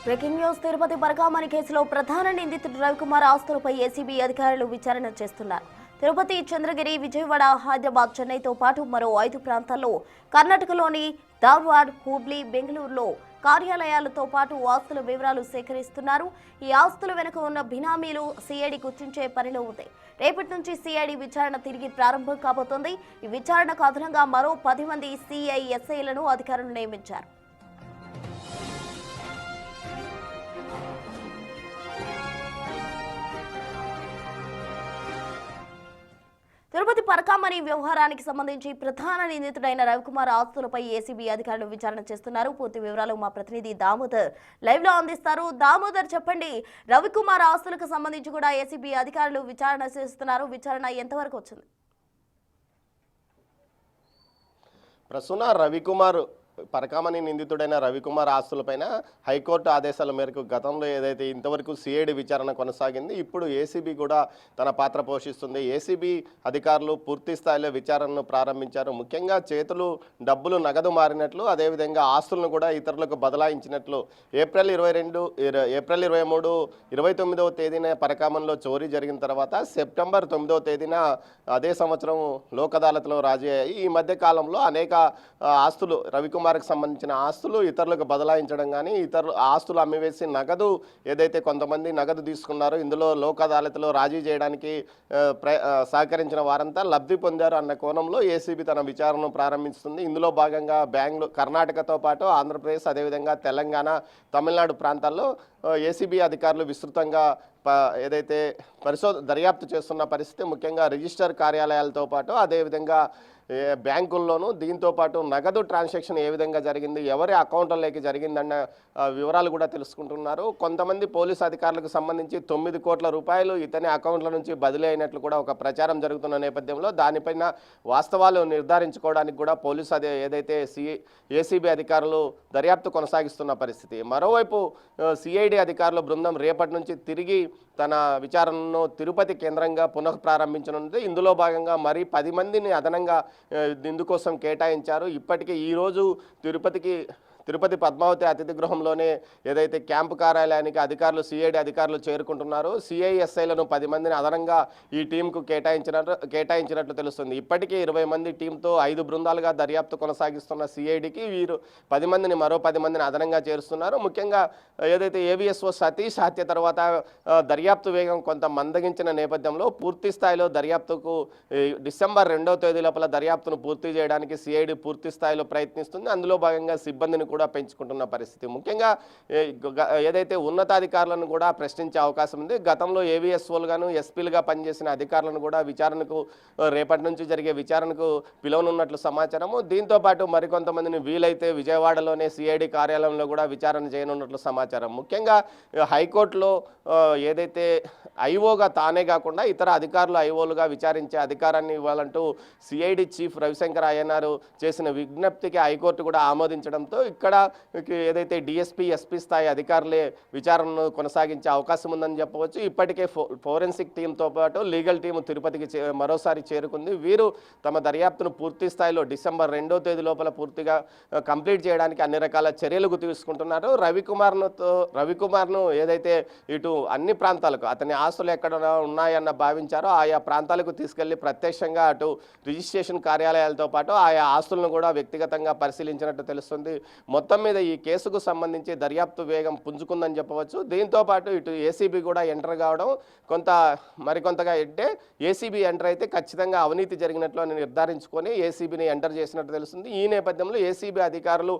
Breaking news Tirupati బరకామణి కేసులో ప్రధాన నిందితుడు రవికుమార్ ఆస్తులపై ఏసీబీ అధికారులు విచారణ చేస్తున్నారు. తిరుపతి, చంద్రగిరి, విజయవాడ, హైదరాబాద్, చెన్నైతో పాటు మరో 5 ప్రాంతాల్లో కర్ణాటకలోని ధార్వాడ్, హుబ్లీ, బెంగళూరులో కార్యాలయాలతో పాటు ఆస్తుల వివరాలు సేకరిస్తున్నారు. ఈ ఆస్తుల వెనుక ఉన్న బినామీలు సిఐడి గుర్తించే పనిలో ఉంది. రేపటి నుంచి సిఐడి విచారణ తిరిగి ప్రారంభం కాబోతోంది. ఈ విచారణకు అదనంగా మరో 10 మంది సిఐఎస్ఐలను అధికారులు నియమించారు. తిరుపతి పరకామణి వ్యవహారానికి సంబంధించి ప్రధాన నిందితుడైన రవికుమార్ ఆస్తులపై ఏసీబీ అధికారులు విచారణ చేస్తున్నారు. పూర్తి వివరాలు మా ప్రతినిధి దామోదర్ లైవ్ లో అందిస్తారు. దామోదర్, చెప్పండి, రవికుమార్ ఆస్తులకు సంబంధించి కూడా ఏసీబీ అధికారులు విచారణ చేస్తున్నారు. విచారణ ఎంతవరకు వచ్చింది? ప్రస్తుతం రవికుమార్ పరకామణి నిందితుడైన రవికుమార్ ఆస్తులపైన హైకోర్టు ఆదేశాల మేరకు గతంలో ఏదైతే ఇంతవరకు సిఐడి విచారణ కొనసాగింది, ఇప్పుడు ఏసీబీ కూడా తన పాత్ర పోషిస్తుంది. ఏసీబీ అధికారులు పూర్తి స్థాయిలో విచారణను ప్రారంభించారు. ముఖ్యంగా చేతులు డబ్బులు నగదు మారినట్లు, అదేవిధంగా ఆస్తులను కూడా ఇతరులకు బదలాయించినట్లు ఏప్రిల్ 22, ఏప్రిల్ 23, 29వ తేదీన పరకామణిలో చోరీ జరిగిన తర్వాత సెప్టెంబర్ 9వ తేదీన అదే సంవత్సరం లోక్ అదాలత్లో రాజీ అయ్యాయి. ఈ మధ్య కాలంలో అనేక ఆస్తులు రవికుమార్కి సంబంధించిన ఆస్తులు ఇతరులకు బదలాయించడం కానీ, ఇతరులు ఆస్తులు అమ్మివేసి నగదు ఏదైతే కొంతమంది నగదు తీసుకున్నారో ఇందులో లోక్ అదాలత్లో రాజీ చేయడానికి సహకరించిన వారంతా లబ్ధి పొందారు అన్న కోణంలో ఏసీబీ తన విచారణను ప్రారంభిస్తుంది. ఇందులో భాగంగా కర్ణాటకతో పాటు ఆంధ్రప్రదేశ్, అదేవిధంగా తెలంగాణ, తమిళనాడు ప్రాంతాల్లో ఏసీబీ అధికారులు విస్తృతంగా ఏదైతే దర్యాప్తు చేస్తున్న పరిస్థితి. ముఖ్యంగా రిజిస్టర్ కార్యాలయాలతో పాటు అదేవిధంగా బ్యాంకుల్లోనూ దీంతో పాటు నగదు ట్రాన్సాక్షన్ ఏ విధంగా జరిగింది, ఎవరి అకౌంట్లలోకి జరిగిందన్న వివరాలు కూడా తెలుసుకుంటున్నారు. కొంతమంది పోలీసు అధికారులకు సంబంధించి 9 కోట్ల రూపాయలు ఇతని అకౌంట్ల నుంచి బదిలీ అయినట్లు కూడా ఒక ప్రచారం జరుగుతున్న నేపథ్యంలో దానిపైన వాస్తవాలు నిర్ధారించుకోవడానికి కూడా పోలీసు ఏదైతే ఏసీబీ అధికారులు దర్యాప్తు కొనసాగిస్తున్న పరిస్థితి. మరోవైపు సిఐడి అధికారుల బృందం రేపటి నుంచి తిరిగి తన విచారణను తిరుపతి కేంద్రంగా పునఃప్రారంభించనుంది. ఇందులో భాగంగా మరి 10 మందిని అదనంగా ఇందుకోసం కేటాయించారు. ఇప్పటికే ఈరోజు తిరుపతి పద్మావతి అతిథి గృహంలోనే ఏదైతే క్యాంపు కార్యాలయానికి అధికారులు సిఐడి అధికారులు చేరుకుంటున్నారు. సిఐఎస్ఐలను 10 మందిని అదనంగా ఈ టీంకు కేటాయించినట్లు తెలుస్తుంది. ఇప్పటికే 20 మంది టీంతో 5 బృందాలుగా దర్యాప్తు కొనసాగిస్తున్న సిఐడికి వీరు 10 మందిని మరో 10 మందిని అదనంగా చేరుస్తున్నారు. ముఖ్యంగా ఏదైతే ఏవిఎస్ఓ సతీష్ హత్య తర్వాత దర్యాప్తు వేగం కొంత మందగించిన నేపథ్యంలో పూర్తి స్థాయిలో దర్యాప్తుకు డిసెంబర్ 2వ తేదీ లోపల దర్యాప్తును పూర్తి చేయడానికి సిఐడి పూర్తి స్థాయిలో ప్రయత్నిస్తుంది. అందులో భాగంగా సిబ్బందిని కూడా పెంచుకుంటున్న పరిస్థితి. ముఖ్యంగా ఏదైతే ఉన్నతాధికారులను కూడా ప్రశ్నించే అవకాశం ఉంది. గతంలో ఏవిఎస్ఓలుగాను ఎస్పీలుగా పనిచేసిన అధికారులను కూడా రేపటి నుంచి జరిగే విచారణకు పిలువనున్నట్లు సమాచారము. దీంతో పాటు మరికొంతమందిని వీలైతే విజయవాడలోనే సిఐడి కార్యాలయంలో కూడా విచారణ చేయనున్నట్లు సమాచారం. ముఖ్యంగా హైకోర్టులో ఏదైతే ఐఓగా తానే కాకుండా ఇతర అధికారులు ఐఓలుగా విచారించే అధికారాన్ని ఇవ్వాలంటూ సిఐడి చీఫ్ రవిశంకర్ అయ్యనారు చేసిన విజ్ఞప్తికి హైకోర్టు కూడా ఆమోదించడంతో ఇక్కడ ఏదైతే డిఎస్పీ, ఎస్పీ స్థాయి అధికారులే విచారణను కొనసాగించే అవకాశం ఉందని చెప్పవచ్చు. ఇప్పటికే ఫోరెన్సిక్ టీంతో పాటు లీగల్ టీము తిరుపతికి మరోసారి చేరుకుంది. వీరు తమ దర్యాప్తును పూర్తి స్థాయిలో డిసెంబర్ 2వ తేదీ లోపల పూర్తిగా కంప్లీట్ చేయడానికి అన్ని రకాల చర్యలు తీసుకుంటున్నారు. రవికుమార్ను ఏదైతే ఇటు అన్ని ప్రాంతాలకు అతని ఆస్తులు ఎక్కడ ఉన్నాయన్న భావించారో ఆయా ప్రాంతాలకు తీసుకెళ్లి ప్రత్యక్షంగా అటు రిజిస్ట్రేషన్ కార్యాలయాలతో పాటు ఆయా ఆస్తులను కూడా వ్యక్తిగతంగా పరిశీలించినట్టు తెలుస్తుంది. మొత్తం మీద ఈ కేసుకు సంబంధించి దర్యాప్తు వేగం పుంజుకుందని చెప్పవచ్చు. దీంతో పాటు ఇటు ఏసీబీ కూడా ఎంటర్ కావడం మరికొంతగా అంటే ఏసీబీ ఎంటర్ అయితే ఖచ్చితంగా అవినీతి జరిగినట్లు అని నిర్ధారించుకొని ఏసీబీని ఎంటర్ చేసినట్టు తెలుస్తుంది. ఈ నేపథ్యంలో ఏసీబీ అధికారులు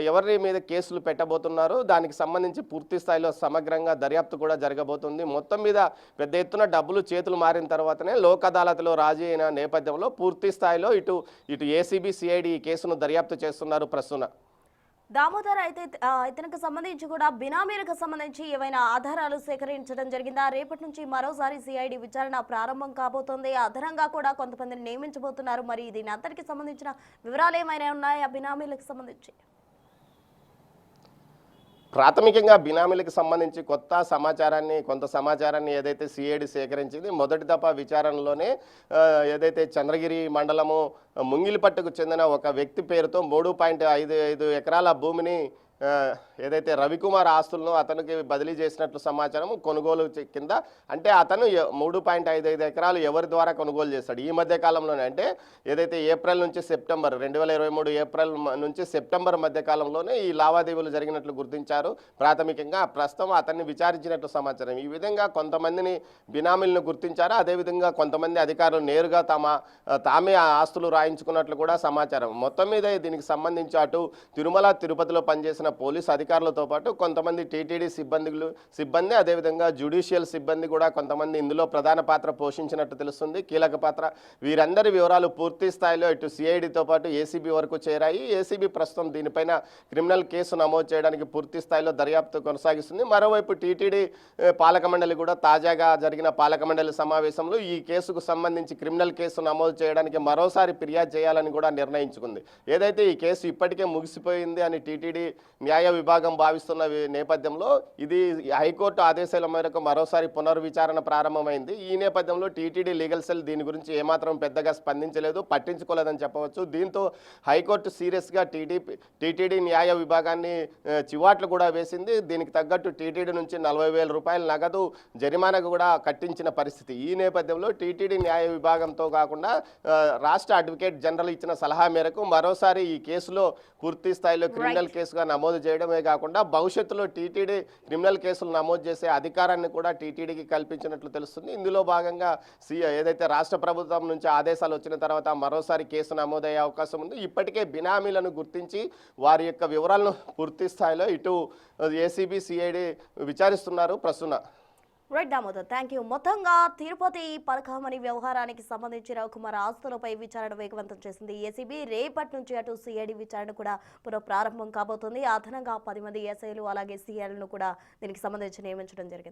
ఎవరి మీద కేసులు పెట్టబోతున్నారు, దానికి సంబంధించి పూర్తి స్థాయిలో సమగ్రంగా దర్యాప్తు కూడా జరగబోతుంది. మొత్తం మీద పెద్ద ఎత్తున డబ్బులు చేతులు మారిన తర్వాతనే లోక్ అదాలత్లో రాజీ అయిన నేపథ్యంలో పూర్తి స్థాయిలో ఇటు ఏసీబీ, సిఐడి ఈ కేసును దర్యాప్తు చేస్తున్నారు ప్రస్తుతం. దామోదర్, అయితే ఇతనికి సంబంధించి కూడా బినామీలకు సంబంధించి ఏవైనా ఆధారాలు సేకరించడం జరిగిందా? రేపటి నుంచి మరోసారి సిఐడి విచారణ ప్రారంభం కాబోతోంది. అదనంగా కూడా కొంతమందిని నియమించబోతున్నారు. మరి దీని అంతటికి సంబంధించిన వివరాలు ఏమైనా ఉన్నాయా బినామీలకు సంబంధించి? ప్రాథమికంగా బినామీలకు సంబంధించి కొంత సమాచారాన్ని ఏదైతే సిఐడి సేకరించింది మొదటి దఫా విచారణలోనే ఏదైతే చంద్రగిరి మండలము ముంగిలిపట్టుకు చెందిన ఒక వ్యక్తి పేరుతో 3.55 ఎకరాల భూమిని ఏదైతే రవికుమార్ ఆస్తులను అతనికి బదిలీ చేసినట్లు సమాచారం కొనుగోలు కింద. అంటే అతను 3.55 ఎకరాలు ఎవరి ద్వారా కొనుగోలు చేశాడు ఈ మధ్య కాలంలోనే, అంటే ఏదైతే ఏప్రిల్ నుంచి సెప్టెంబర్ 2023 ఏప్రిల్ నుంచి సెప్టెంబర్ మధ్య కాలంలోనే ఈ లావాదేవీలు జరిగినట్లు గుర్తించారు ప్రాథమికంగా. ప్రస్తుతం అతన్ని విచారించినట్లు సమాచారం. ఈ విధంగా కొంతమందిని బినామీలను గుర్తించారు. అదేవిధంగా కొంతమంది అధికారులు నేరుగా తామే ఆ ఆస్తులు రాయించుకున్నట్లు కూడా సమాచారం. మొత్తం మీద దీనికి సంబంధించి అటు తిరుమల తిరుపతిలో పనిచేసిన పోలీసు అధికారులతో పాటు కొంతమంది టీటీడీ సిబ్బంది అదేవిధంగా జ్యుడిషియల్ సిబ్బంది కూడా కొంతమంది ఇందులో ప్రధాన పాత్ర పోషించినట్టు తెలుస్తుంది, కీలక పాత్ర. వీరందరి వివరాలు పూర్తి స్థాయిలో ఇటు సిఐడితో పాటు ఏసీబీ వరకు చేరాయి. ఏసీబీ ప్రస్తుతం దీనిపైన క్రిమినల్ కేసు నమోదు చేయడానికి పూర్తి స్థాయిలో దర్యాప్తు కొనసాగిస్తుంది. మరోవైపు టీటీడీ పాలక మండలి కూడా తాజాగా జరిగిన పాలక మండలి సమావేశంలో ఈ కేసుకు సంబంధించి క్రిమినల్ కేసు నమోదు చేయడానికి మరోసారి ఫిర్యాదు చేయాలని కూడా నిర్ణయించుకుంది. ఏదైతే ఈ కేసు ఇప్పటికే ముగిసిపోయింది అని టీటీడీ న్యాయ విభాగం భావిస్తున్న నేపథ్యంలో ఇది హైకోర్టు ఆదేశాల మేరకు మరోసారి పునర్విచారణ ప్రారంభమైంది. ఈ నేపథ్యంలో టీటీడీ లీగల్ సెల్ దీని గురించి ఏమాత్రం పెద్దగా స్పందించలేదు, పట్టించుకోలేదని చెప్పవచ్చు. దీంతో హైకోర్టు సీరియస్గా టీటీడీ న్యాయ విభాగాన్ని చివాట్లు కూడా వేసింది. దీనికి తగ్గట్టు టీటీడీ నుంచి 40,000 రూపాయల నగదు జరిమానా కూడా కట్టించిన పరిస్థితి. ఈ నేపథ్యంలో టీటీడీ న్యాయ విభాగంతో కాకుండా రాష్ట్ర అడ్వకేట్ జనరల్ ఇచ్చిన సలహా మేరకు మరోసారి ఈ కేసులో పూర్తి స్థాయిలో క్రిమినల్ కేసుగా నమోదు చేయడమే కాకుండా భవిష్యత్తులో టీటీడీ క్రిమినల్ కేసులు నమోదు చేసే అధికారాన్ని కూడా టీటీడీకి కల్పించినట్లు తెలుస్తుంది. ఇందులో భాగంగా ఏదైతే రాష్ట్ర ప్రభుత్వం నుంచి ఆదేశాలు వచ్చిన తర్వాత మరోసారి కేసు నమోదయ్యే అవకాశం ఉంది. ఇప్పటికే బినామీలను గుర్తించి వారి యొక్క వివరాలను పూర్తి స్థాయిలో ఇటు ఏసీబీ సిఐడి విచారిస్తున్నారు ప్రస్తుతం. Right Damodar, thank you. మొత్తంగా తిరుపతి పరకామణి వ్యవహారానికి సంబంధించి రవికుమార్ ఆస్తులపై విచారణ వేగవంతం చేసింది ఏసీబీ. రేపటి నుంచి అటు సిఐడి విచారణ కూడా ప్రారంభం కాబోతుంది. అదనంగా 10 మంది ఎస్ఐలు అలాగే సిఐలను కూడా దీనికి సంబంధించి నియమించడం జరిగింది.